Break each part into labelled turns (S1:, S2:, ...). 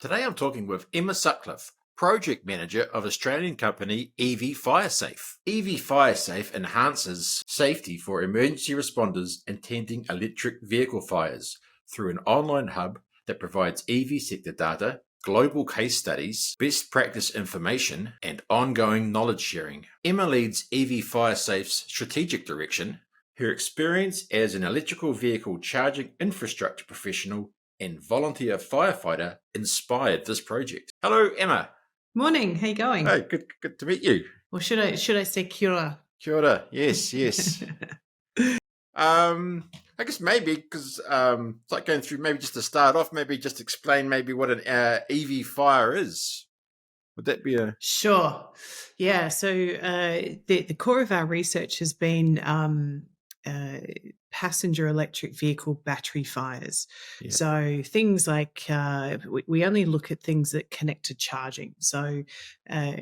S1: Today I'm talking with Emma Sutcliffe, Project Manager of Australian company EV FireSafe. EV FireSafe enhances safety for emergency responders attending electric vehicle fires through an online hub that provides EV sector data, global case studies, best practice information, and ongoing knowledge sharing. Emma leads EV FireSafe's strategic direction. Her experience as an electrical vehicle charging infrastructure professional and volunteer firefighter inspired this project. Hello, Emma.
S2: Morning. How you going?
S1: Hey, good to meet you.
S2: Or should I say kia ora?
S1: Kia ora. Yes. I guess maybe because it's like going through. Maybe just to start off, maybe just explain maybe what an EV fire is. Would that be a
S2: Sure. Yeah. So the core of our research has been passenger electric vehicle battery fires.
S1: Yeah.
S2: So things like we only look at things that connect to charging. So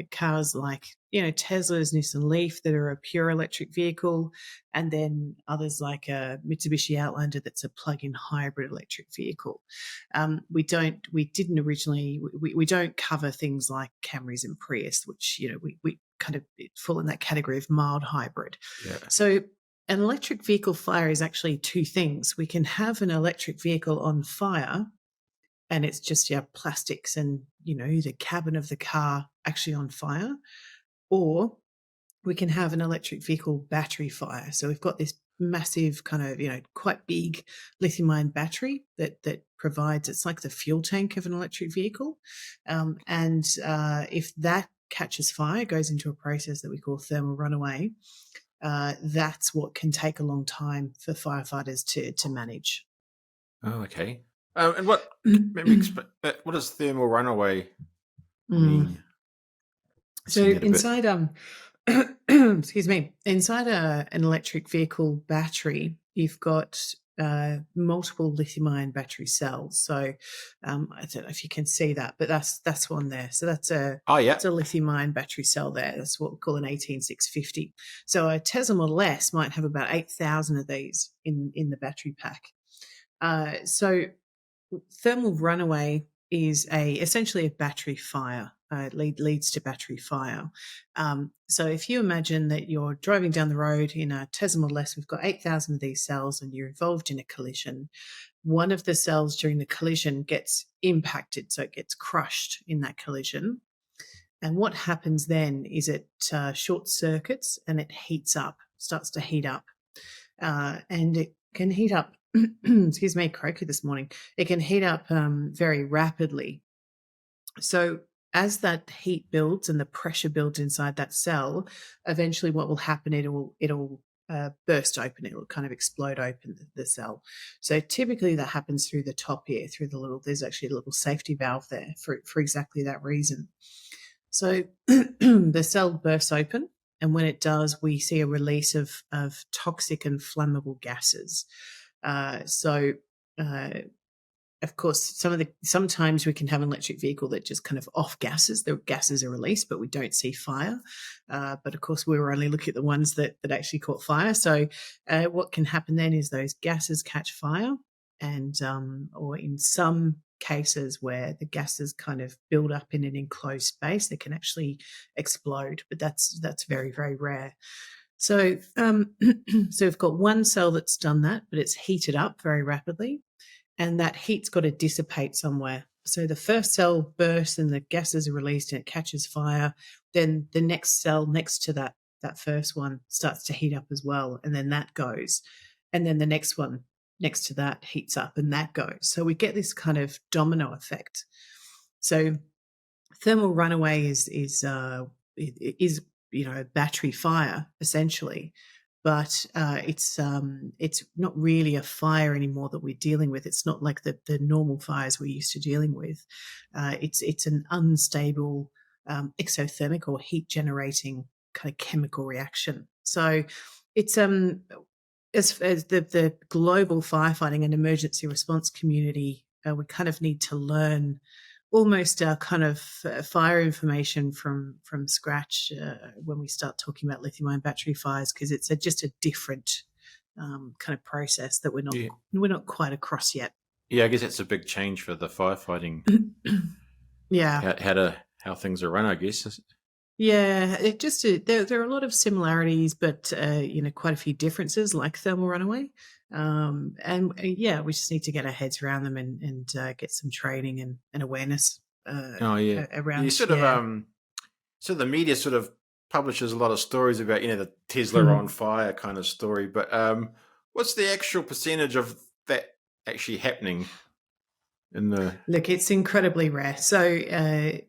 S2: cars like Tesla's Nissan Leaf that are a pure electric vehicle, and then others like a Mitsubishi Outlander that's a plug-in hybrid electric vehicle. We don't cover things like Camrys and Prius, which we kind of fall in that category of mild hybrid.
S1: Yeah.
S2: So an electric vehicle fire is actually two things. We can have an electric vehicle on fire and it's just plastics and, the cabin of the car actually on fire, or we can have an electric vehicle battery fire. So we've got this massive kind of, quite big lithium-ion battery that provides, it's like the fuel tank of an electric vehicle. And if that catches fire, goes into a process that we call thermal runaway, that's what can take a long time for firefighters to manage.
S1: Oh, okay. And what does thermal runaway mean?
S2: So inside excuse me, inside an electric vehicle battery, you've got multiple lithium-ion battery cells. So I don't know if you can see that, but that's one there. So that's it's a lithium-ion battery cell there. That's what we call an 18650. So a Tesla Model S might have about 8,000 of these in the battery pack. So thermal runaway is essentially a battery fire. It leads to battery fire. So if you imagine that you're driving down the road in a Tesla Model S, we've got 8,000 of these cells and you're involved in a collision. One of the cells during the collision gets impacted, so it gets crushed in that collision. And what happens then is it short circuits and it starts to heat up. And it can heat up, excuse me, croaky this morning. It can heat up very rapidly. So as that heat builds and the pressure builds inside that cell, eventually what will happen, it'll burst open. It'll kind of explode open the cell. So typically that happens through the top here, there's actually a little safety valve there for exactly that reason. So the cell bursts open, and when it does, we see a release of toxic and flammable gases. Of course, sometimes we can have an electric vehicle that just kind of off gases. The gases are released, but we don't see fire. But of course, we were only looking at the ones that actually caught fire. So what can happen then is those gases catch fire, and or in some cases where the gases kind of build up in an enclosed space, they can actually explode. But that's very, very rare. So so we've got one cell that's done that, but it's heated up very rapidly. And that heat's got to dissipate somewhere. So the first cell bursts and the gases are released and it catches fire. Then the next cell next to that first one starts to heat up as well. And then that goes. And then the next one next to that heats up and that goes. So we get this kind of domino effect. So thermal runaway is a battery fire essentially. But it's not really a fire anymore that we're dealing with. It's not like the normal fires we're used to dealing with. It's an unstable exothermic or heat generating kind of chemical reaction. So it's as the global firefighting and emergency response community, we kind of need to learn almost kind of fire information from scratch when we start talking about lithium-ion battery fires, because it's just a different kind of process that we're not quite across yet.
S1: Yeah, I guess it's a big change for the firefighting
S2: Yeah.
S1: how things are run, I guess.
S2: Yeah, it just there are a lot of similarities, but quite a few differences, like thermal runaway. And yeah, we just need to get our heads around them and get some training and awareness
S1: Oh yeah, you
S2: around.
S1: sort of
S2: Yeah.
S1: so the media sort of publishes a lot of stories about the Tesla on
S2: Hmm.
S1: fire kind of story, but what's the actual percentage of that actually happening in the?
S2: Look, it's incredibly rare. So as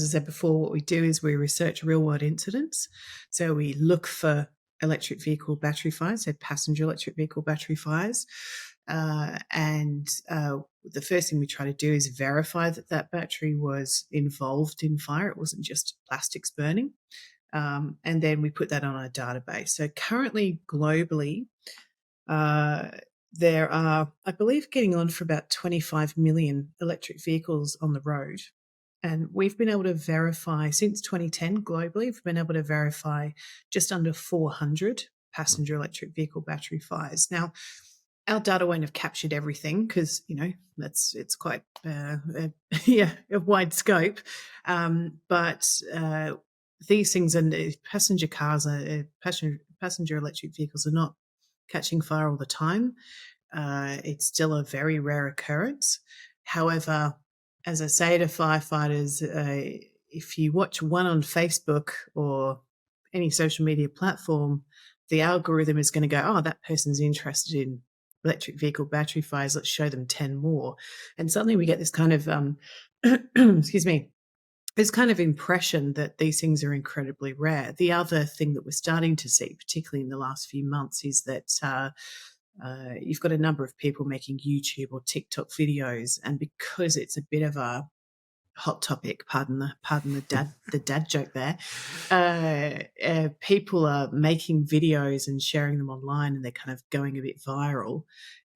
S2: I said before, what we do is we research real world incidents. So we look for electric vehicle battery fires, so passenger electric vehicle battery fires. And the first thing we try to do is verify that that battery was involved in fire. It wasn't just plastics burning. And then we put that on our database. So currently, globally, uh, there are, I believe, getting on for about 25 million electric vehicles on the road. And we've been able to verify since 2010 globally, we've been able to verify just under 400 passenger electric vehicle battery fires. Now, our data won't have captured everything because it's quite a wide scope. But these things and passenger cars, passenger electric vehicles are not catching fire all the time. It's still a very rare occurrence. However, as I say to firefighters, if you watch one on Facebook or any social media platform, the algorithm is going to go, oh, that person's interested in electric vehicle battery fires. Let's show them 10 more. And suddenly we get this kind of, excuse me, this kind of impression that these things are incredibly rare. The other thing that we're starting to see, particularly in the last few months, is that you've got a number of people making YouTube or TikTok videos, and because it's a bit of a hot topic, pardon the dad joke there, people are making videos and sharing them online, and they're kind of going a bit viral,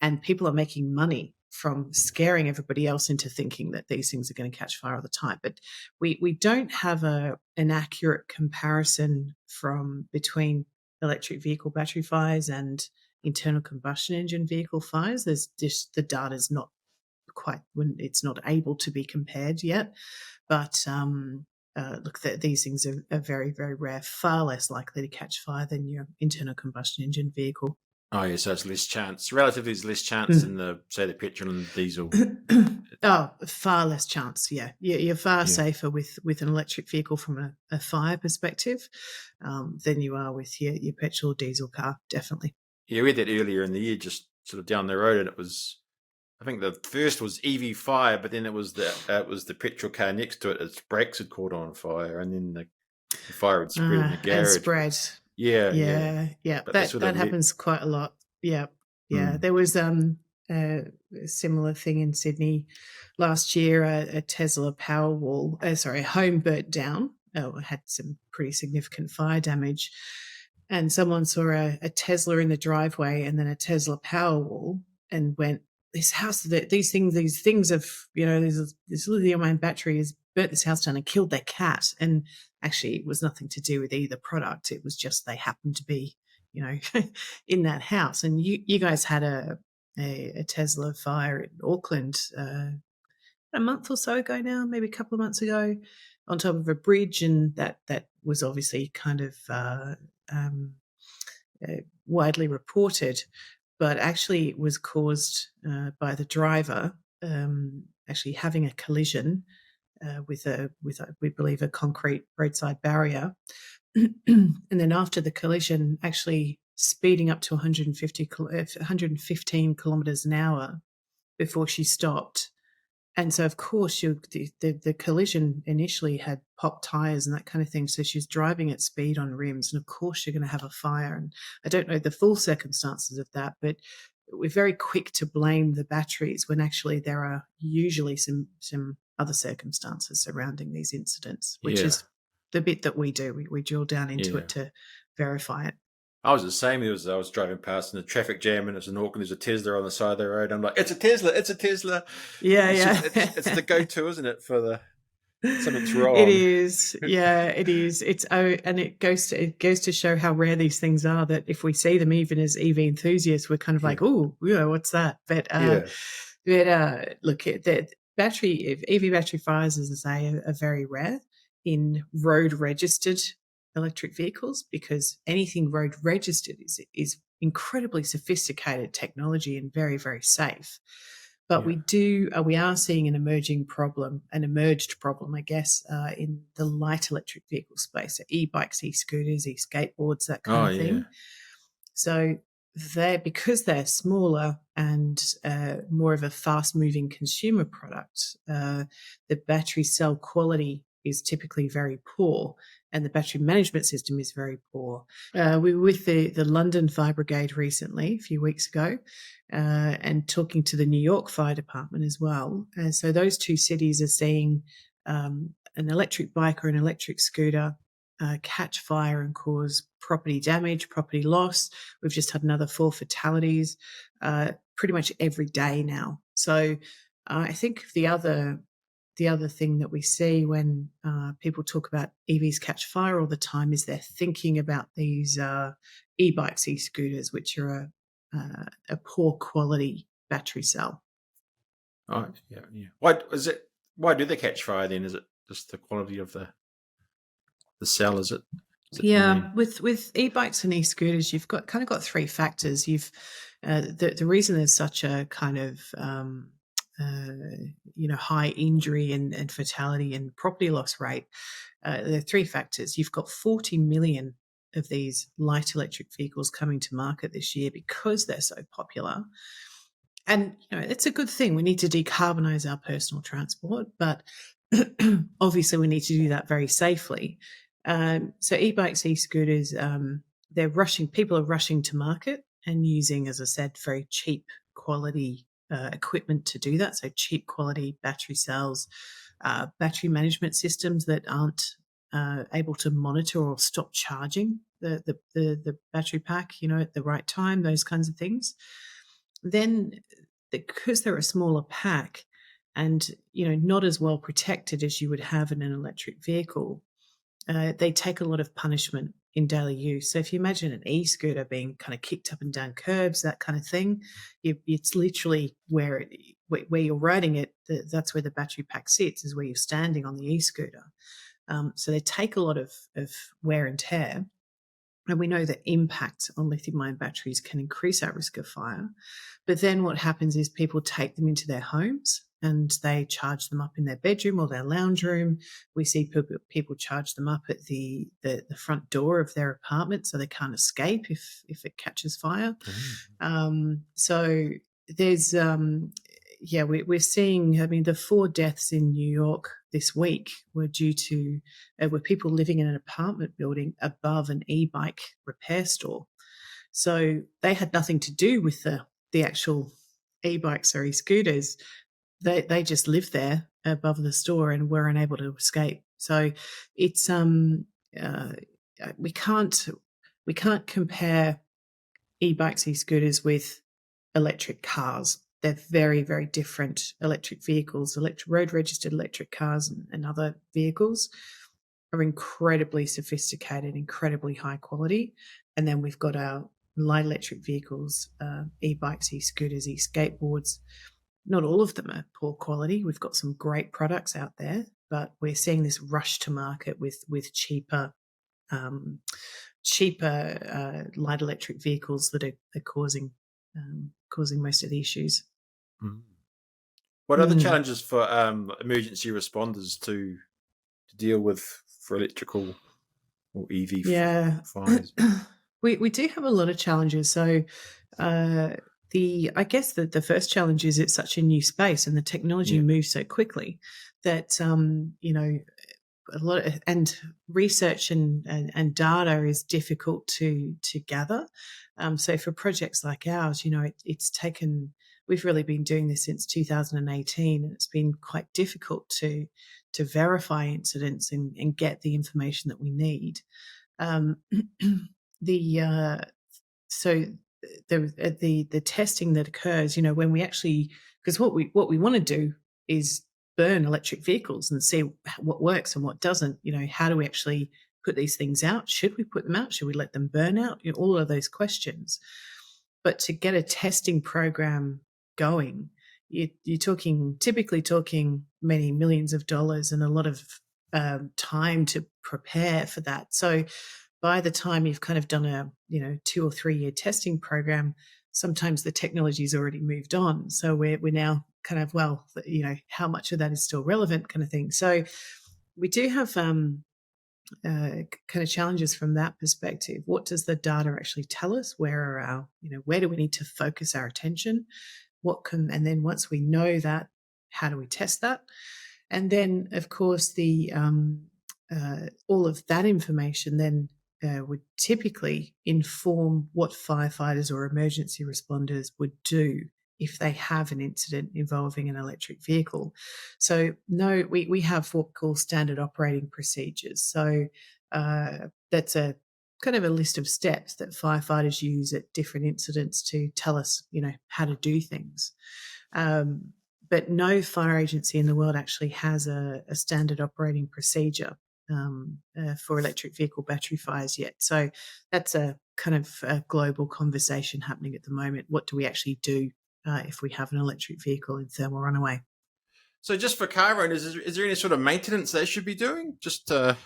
S2: and people are making money from scaring everybody else into thinking that these things are going to catch fire all the time. But we don't have an accurate comparison from between electric vehicle battery fires and internal combustion engine vehicle fires. There's just the data is not quite when it's not able to be compared yet. But look, these things are very, very rare, far less likely to catch fire than your internal combustion engine vehicle.
S1: Oh yeah, so it's less chance. Relatively, it's less chance than the petrol and diesel.
S2: Oh, far less chance. Yeah, you're far
S1: Yeah.
S2: safer with an electric vehicle from a fire perspective than you are with your petrol or diesel car. Definitely.
S1: Yeah, we had that earlier in the year, just sort of down the road, and it was. I think the first was EV Fire, but then it was the petrol car next to it. Its brakes had caught on fire, and then the fire had spread in the
S2: And
S1: garage.
S2: spread.
S1: Yeah.
S2: Yeah.
S1: But
S2: That happens quite a lot. Yeah. There was a similar thing in Sydney last year. A Tesla Powerwall, a home burnt down. Had some pretty significant fire damage, and someone saw a Tesla in the driveway and then a Tesla Powerwall and went, this house, these things of, this lithium-ion battery has burnt this house down and killed their cat. And actually, it was nothing to do with either product. It was just they happened to be, in that house. And you guys had a Tesla fire in Auckland a month or so ago now, maybe a couple of months ago, on top of a bridge, and that was obviously kind of widely reported, but actually it was caused by the driver actually having a collision with we believe a concrete roadside barrier, and then after the collision, actually speeding up to 115 kilometers an hour before she stopped. And so, of course, the collision initially had popped tires and that kind of thing. So she's driving at speed on rims, and of course you're going to have a fire. And I don't know the full circumstances of that, but we're very quick to blame the batteries when actually there are usually some other circumstances surrounding these incidents, which is the bit that we do. We drill down into it to verify it.
S1: I was the same. I was driving past in the traffic jam, and it was in Auckland. There's a Tesla on the side of the road. I'm like, it's a Tesla! It's a Tesla!
S2: Yeah.
S1: It's the go-to, isn't it? For something's wrong.
S2: It is. Yeah, it is. And it goes to show how rare these things are. That if we see them, even as EV enthusiasts, we're kind of like, oh, what's that? But look, the EV battery fires, as I say, are very rare in road registered electric vehicles, because anything road registered is incredibly sophisticated technology and very, very safe. But we are seeing an emerged problem, I guess, in the light electric vehicle space, so e-bikes, e-scooters, e-skateboards, that kind of thing. So because they're smaller and more of a fast-moving consumer product, the battery cell quality is typically very poor, and the battery management system is very poor. We were with the London Fire Brigade recently, a few weeks ago, and talking to the New York Fire Department as well. So those two cities are seeing an electric bike or an electric scooter catch fire and cause property damage, property loss. We've just had another 4 fatalities pretty much every day now. So I think the other thing that we see when people talk about EVs catch fire all the time is they're thinking about these e-bikes, e-scooters, which are a poor quality battery cell.
S1: Oh, yeah. Why do they catch fire then? Is it just the quality of the cell? Is it
S2: with e-bikes and e-scooters, you've got 3 factors. You've the reason there's such a kind of high injury and fatality and property loss rate. There are 3 factors. You've got 40 million of these light electric vehicles coming to market this year because they're so popular. And it's a good thing. We need to decarbonize our personal transport, but obviously we need to do that very safely. So e-bikes, e-scooters, people are rushing to market and using, as I said, very cheap quality equipment to do that. So cheap quality battery cells, battery management systems that aren't able to monitor or stop charging the battery pack, at the right time, those kinds of things. Then, because they're a smaller pack and not as well protected as you would have in an electric vehicle, they take a lot of punishment in daily use. So if you imagine an e-scooter being kind of kicked up and down curbs, that kind of thing, it's literally where you're riding it, that's where the battery pack sits, is where you're standing on the e-scooter. So they take a lot of wear and tear. And we know that impact on lithium-ion batteries can increase our risk of fire. But then what happens is people take them into their homes and they charge them up in their bedroom or their lounge room. We see people charge them up at the front door of their apartment so they can't escape if it catches fire. So there's we're seeing, the 4 deaths in New York this week were due to were people living in an apartment building above an e-bike repair store. So they had nothing to do with the actual e-bikes or e-scooters. They just lived there above the store and were unable to escape. So it's we can't compare e-bikes, e-scooters with electric cars. They're very, very different electric vehicles. Road registered electric cars and other vehicles are incredibly sophisticated, incredibly high quality. And then we've got our light electric vehicles, e-bikes, e-scooters, e-skateboards. Not all of them are poor quality. We've got some great products out there, but we're seeing this rush to market with cheaper light electric vehicles that are causing most of the issues.
S1: What are the challenges for emergency responders to deal with for electrical or EV fires?
S2: We do have a lot of challenges. So I guess the first challenge is it's such a new space and the technology moves so quickly that a lot of, and research and data is difficult to gather. So for projects like ours, it's taken. We've really been doing this since 2018, and it's been quite difficult to verify incidents and get the information that we need. The testing that occurs, when we actually, because what we want to do is burn electric vehicles and see what works and what doesn't. How do we actually put these things out? Should we put them out? Should we let them burn out? All of those questions. But to get a testing program going, you're typically talking many millions of dollars and a lot of time to prepare for that. So by the time you've kind of done a 2 or 3 year testing program, sometimes the technology's already moved on. So we're now kind of, well, how much of that is still relevant, kind of thing. So we do have kind of challenges from that perspective. What does the data actually tell us? Where do we need to focus our attention? And then once we know that, how do we test that? And then, of course, the all of that information then would typically inform what firefighters or emergency responders would do if they have an incident involving an electric vehicle. So, no, we have what we call standard operating procedures. So that's a kind of a list of steps that firefighters use at different incidents to tell us, how to do things. But no fire agency in the world actually has a standard operating procedure for electric vehicle battery fires yet. So that's a kind of a global conversation happening at the moment. What do we actually do if we have an electric vehicle in thermal runaway?
S1: So just for car owners, is there any sort of maintenance they should be doing? Just for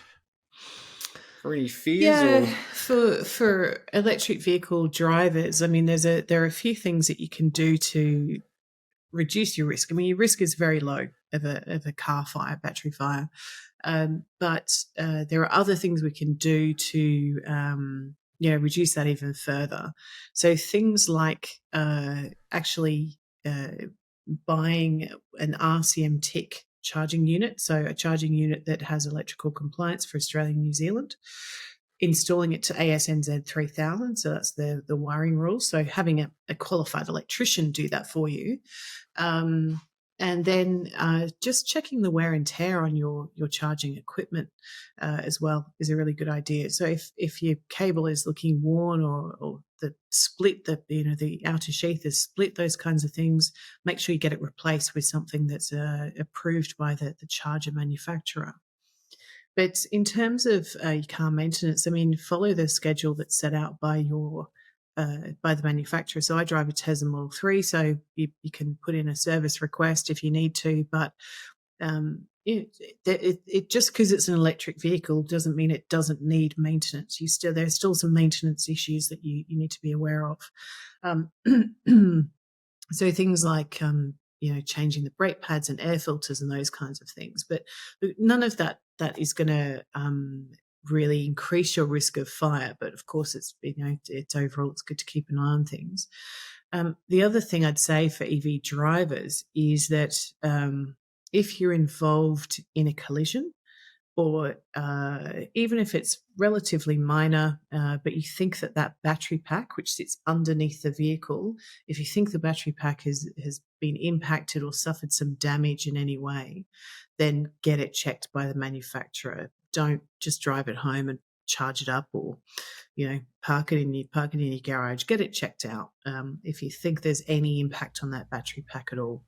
S1: any fears?
S2: Yeah, for electric vehicle drivers, I mean, there are a few things that you can do to reduce your risk. I mean, your risk is very low of a car fire, battery fire, but there are other things we can do to reduce that even further. So things like actually buying an RCM TIC charging unit, so a charging unit that has electrical compliance for Australia and New Zealand, installing it to ASNZ 3000, so that's the wiring rules. So having a qualified electrician do that for you. And then just checking the wear and tear on your charging equipment as well is a really good idea. So if your cable is looking worn or the split, the outer sheath is split, those kinds of things, make sure you get it replaced with something that's approved by the charger manufacturer. But in terms of your car maintenance, I mean, follow the schedule that's set out by the manufacturer. So I drive a Tesla Model 3, so you can put in a service request if you need to. But it just because it's an electric vehicle doesn't mean it doesn't need maintenance. There's still some maintenance issues that you need to be aware of. So things like changing the brake pads and air filters and those kinds of things. But none of that is going to really increase your risk of fire. But of course, it's overall it's good to keep an eye on things. The other thing I'd say for EV drivers is that if you're involved in a collision, or even if it's relatively minor, but you think that battery pack, which sits underneath the vehicle, if you think the battery pack has been impacted or suffered some damage in any way, then get it checked by the manufacturer. Don't just drive it home and charge it up, or park it in your garage. Get it checked out if you think there's any impact on that battery pack at all.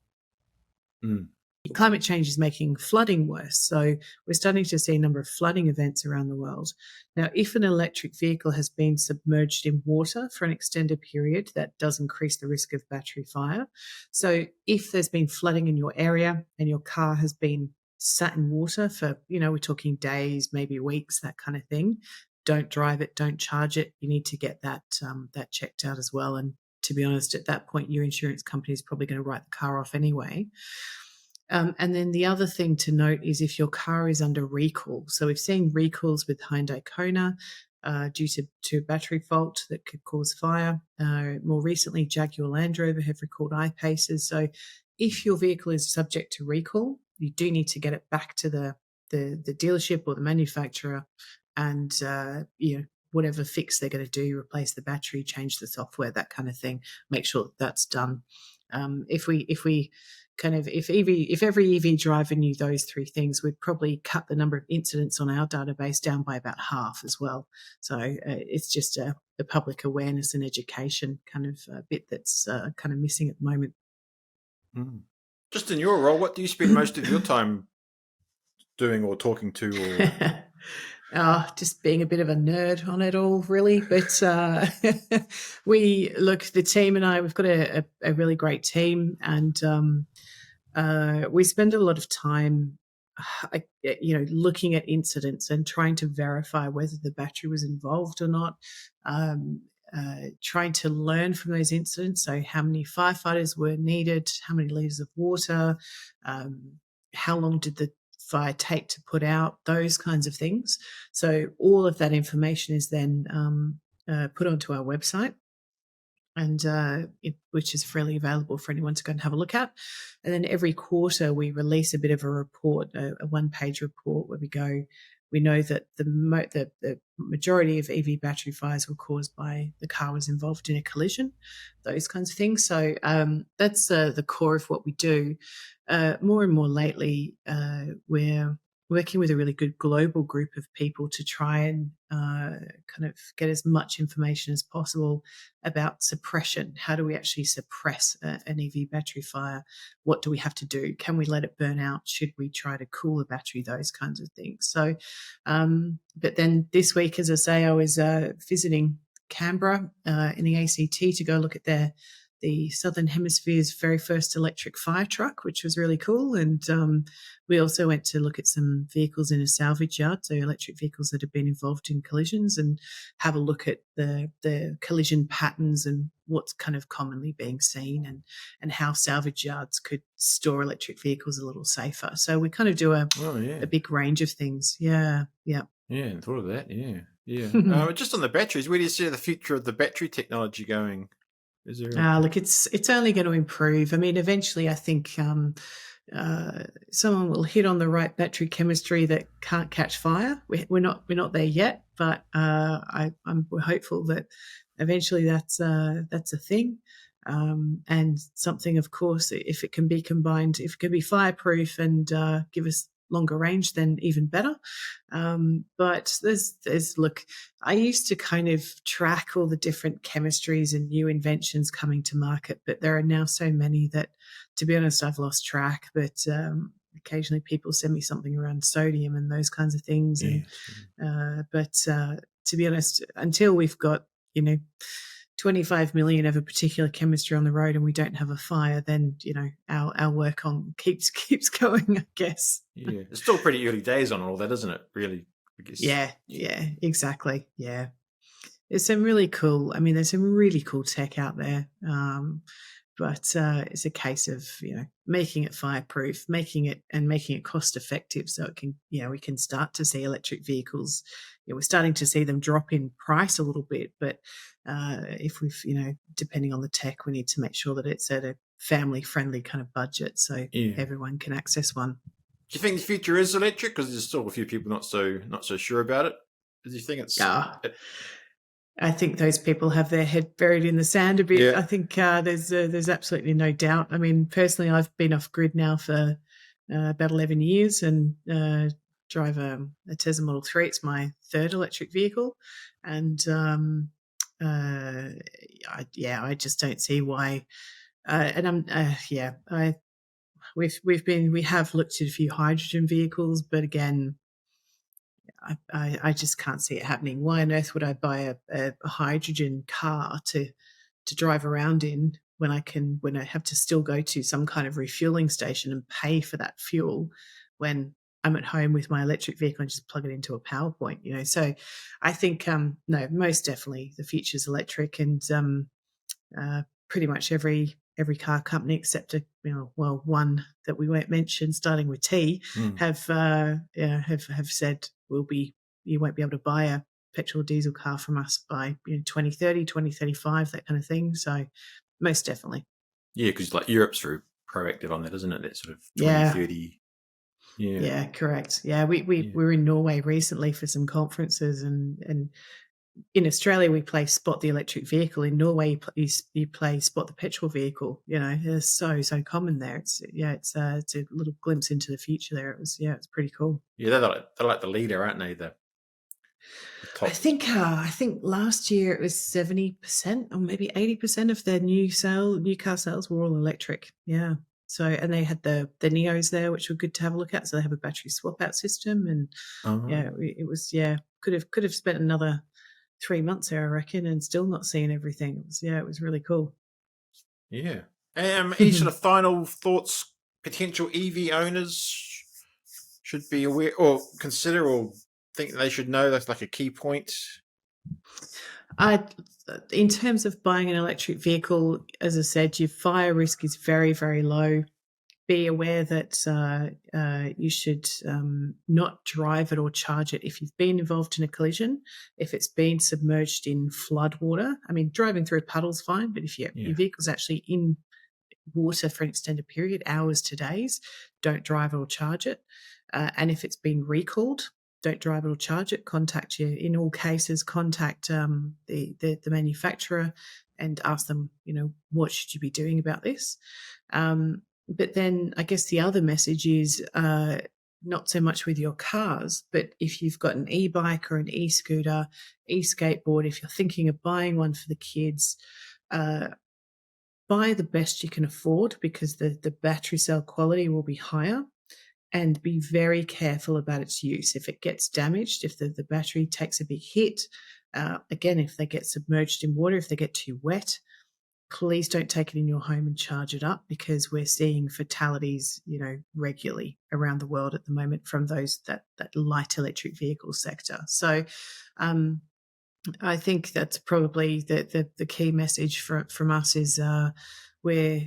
S1: Mm.
S2: Climate change is making flooding worse. So we're starting to see a number of flooding events around the world. Now, if an electric vehicle has been submerged in water for an extended period, that does increase the risk of battery fire. So if there's been flooding in your area and your car has been sat in water for, we're talking days, maybe weeks, that kind of thing, don't drive it, don't charge it. You need to get that checked out as well. And to be honest, at that point, your insurance company is probably going to write the car off anyway. And then the other thing to note is if your car is under recall. So we've seen recalls with Hyundai Kona due to battery fault that could cause fire. More recently, Jaguar Land Rover have recalled I-Paces. So if your vehicle is subject to recall, you do need to get it back to the dealership or the manufacturer and, whatever fix they're going to do, replace the battery, change the software, that kind of thing. Make sure that's done. If every EV driver knew those three things, we'd probably cut the number of incidents on our database down by about half as well. So it's just a public awareness and education kind of bit that's kind of missing at the moment.
S1: Mm. Just in your role, what do you spend most of your time doing or talking to? Or
S2: Just being a bit of a nerd on it all, really. But the team and I, we've got a really great team, and we spend a lot of time, looking at incidents and trying to verify whether the battery was involved or not. Trying to learn from those incidents. So, how many firefighters were needed? How many liters of water? How long did the fire take to put out? Those kinds of things. So, all of that information is then put onto our website, and which is freely available for anyone to go and have a look at. And then every quarter we release a bit of a report, a one-page report where we know that the majority of EV battery fires were caused by the car was involved in a collision, those kinds of things. So that's the core of what we do. More and more lately, we're working with a really good global group of people to try and kind of get as much information as possible about suppression. How do we actually suppress an EV battery fire? What do we have to do? Can we let it burn out? Should we try to cool the battery? Those kinds of things. So, but then this week, as I say, I was visiting Canberra in the ACT to go look at the Southern Hemisphere's very first electric fire truck, which was really cool. And we also went to look at some vehicles in a salvage yard, so electric vehicles that have been involved in collisions, and have a look at the collision patterns and what's kind of commonly being seen, and how salvage yards could store electric vehicles a little safer. So we kind of do a big range of things. Yeah.
S1: Yeah, I thought of that. Yeah. Just on the batteries, where do you see the future of the battery technology going? Is there
S2: look, it's only going to improve. I mean, eventually, I think someone will hit on the right battery chemistry that can't catch fire. We're not there yet, but I'm hopeful that eventually that's a thing. And something, of course, if it can be combined, if it can be fireproof and give us longer range, then even better. But look, I used to kind of track all the different chemistries and new inventions coming to market, but there are now so many that, to be honest, I've lost track. But occasionally people send me something around sodium and those kinds of things. But to be honest, until we've got 25 million of a particular chemistry on the road and we don't have a fire, then our work on keeps going, I guess.
S1: Yeah, it's still pretty early days on all that, isn't it? Really, I guess.
S2: Yeah, exactly. Yeah, there's some really cool tech out there, but it's a case of making it fireproof, making it cost effective, so it can we can start to see electric vehicles. We're starting to see them drop in price a little bit, but if we've depending on the tech, we need to make sure that it's at a family friendly kind of budget, so everyone can access one.
S1: Do you think the future is electric? Because there's still a few people not so sure about it. Do you think it's?
S2: I think those people have their head buried in the sand a bit. Yeah. I think there's absolutely no doubt. I mean, personally, I've been off grid now for about 11 years and drive a Tesla Model 3. It's my third electric vehicle, and I just don't see why. We have looked at a few hydrogen vehicles, but again, I just can't see it happening. Why on earth would I buy a hydrogen car to drive around in when I have to still go to some kind of refueling station and pay for that fuel when I'm at home with my electric vehicle and just plug it into a power point, So I think, no, most definitely the future's electric, and pretty much every car company except one that we won't mention, starting with T, have said you won't be able to buy a petrol or diesel car from us by 2030, 2035, that kind of thing. So most definitely.
S1: Yeah, because like Europe's very proactive on that, isn't it? That sort of 2030.
S2: Yeah, correct. Yeah, we were in Norway recently for some conferences, and in Australia we play Spot the Electric Vehicle. In Norway you play Spot the Petrol Vehicle. It's so common there. It's a little glimpse into the future there. It's pretty cool.
S1: Yeah, they're like the leader, aren't they? The top.
S2: I think last year it was 70% or maybe 80% of their new car sales were all electric. Yeah. So, and they had the Neos there, which were good to have a look at. So they have a battery swap out system, and it was could have spent another 3 months there, I reckon, and still not seeing everything. It was really cool.
S1: Yeah. Any sort of final thoughts potential EV owners should be aware or consider or think they should know? That's like a key point.
S2: In terms of buying an electric vehicle, as I said, your fire risk is very, very low. Be aware that you should not drive it or charge it if you've been involved in a collision, if it's been submerged in flood water. I mean, driving through a puddle's fine, but if your vehicle's actually in water for an extended period, hours to days, don't drive it or charge it. And if it's been recalled, don't drive it or charge it. Contact in all cases, contact the manufacturer and ask them, what should you be doing about this? But then I guess the other message is not so much with your cars, but if you've got an e-bike or an e-scooter, e-skateboard, if you're thinking of buying one for the kids, buy the best you can afford, because the battery cell quality will be higher, and be very careful about its use. If it gets damaged, if the battery takes a big hit, again, if they get submerged in water, if they get too wet, please don't take it in your home and charge it up, because we're seeing fatalities, regularly around the world at the moment from that light electric vehicle sector. So I think that's probably the key message from us is where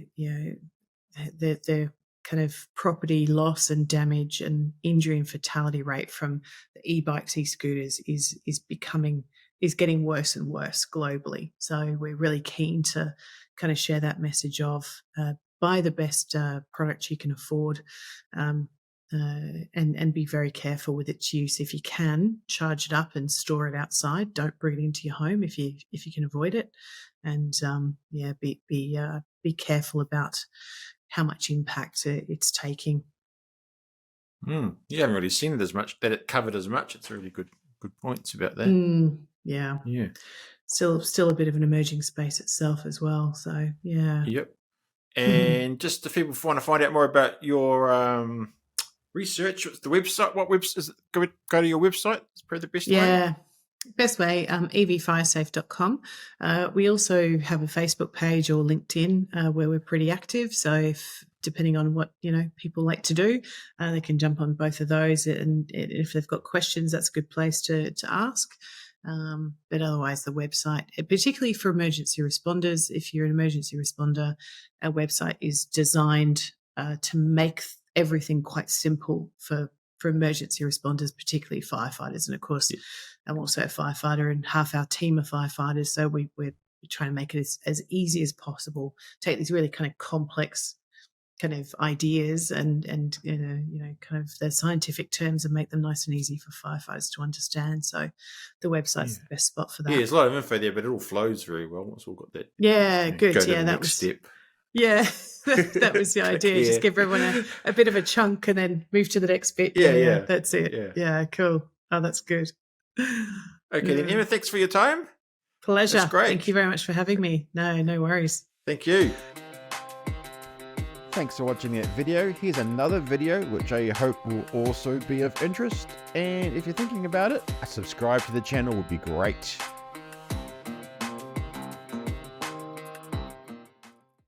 S2: the kind of property loss and damage and injury and fatality rate from the e-bikes, e-scooters is getting worse and worse globally. So we're really keen to kind of share that message of buy the best product you can afford, and be very careful with its use. If you can, charge it up and store it outside. Don't bring it into your home if you can avoid it. And be careful about how much impact it's taking.
S1: You haven't really seen it as much, that it covered as much. It's really good points about that.
S2: Yeah.
S1: Still
S2: a bit of an emerging space itself as well. So yeah.
S1: Yep. And just if people want to find out more about your research, what's the website? What website is it? Go to your website. It's probably the best way.
S2: Yeah. Best way, evfiresafe.com. We also have a Facebook page or LinkedIn where we're pretty active. So if, depending on what people like to do, they can jump on both of those. And if they've got questions, that's a good place to ask. But otherwise, the website, particularly for emergency responders, if you're an emergency responder, our website is designed to make everything quite simple for emergency responders, particularly firefighters. And of course, I'm also a firefighter, and half our team are firefighters. So we're trying to make it as easy as possible. Take these really kind of complex kind of ideas and kind of the scientific terms, and make them nice and easy for firefighters to understand. So the website's the best spot for that.
S1: Yeah, there's a lot of info there, but it all flows very well once we've got that.
S2: Yeah, good.
S1: Go to
S2: yeah,
S1: the
S2: that
S1: next
S2: was
S1: step.
S2: Yeah, that was the idea. Just give everyone a bit of a chunk and then move to the next bit.
S1: Yeah.
S2: That's it. Yeah, cool. Oh, that's good.
S1: Okay, then Emma, thanks for your time.
S2: Pleasure.
S1: That's great.
S2: Thank you very much for having me. No worries.
S1: Thank you.
S3: Thanks for watching that video. Here's another video which I hope will also be of interest. And if you're thinking about it, a subscribe to the channel would be great.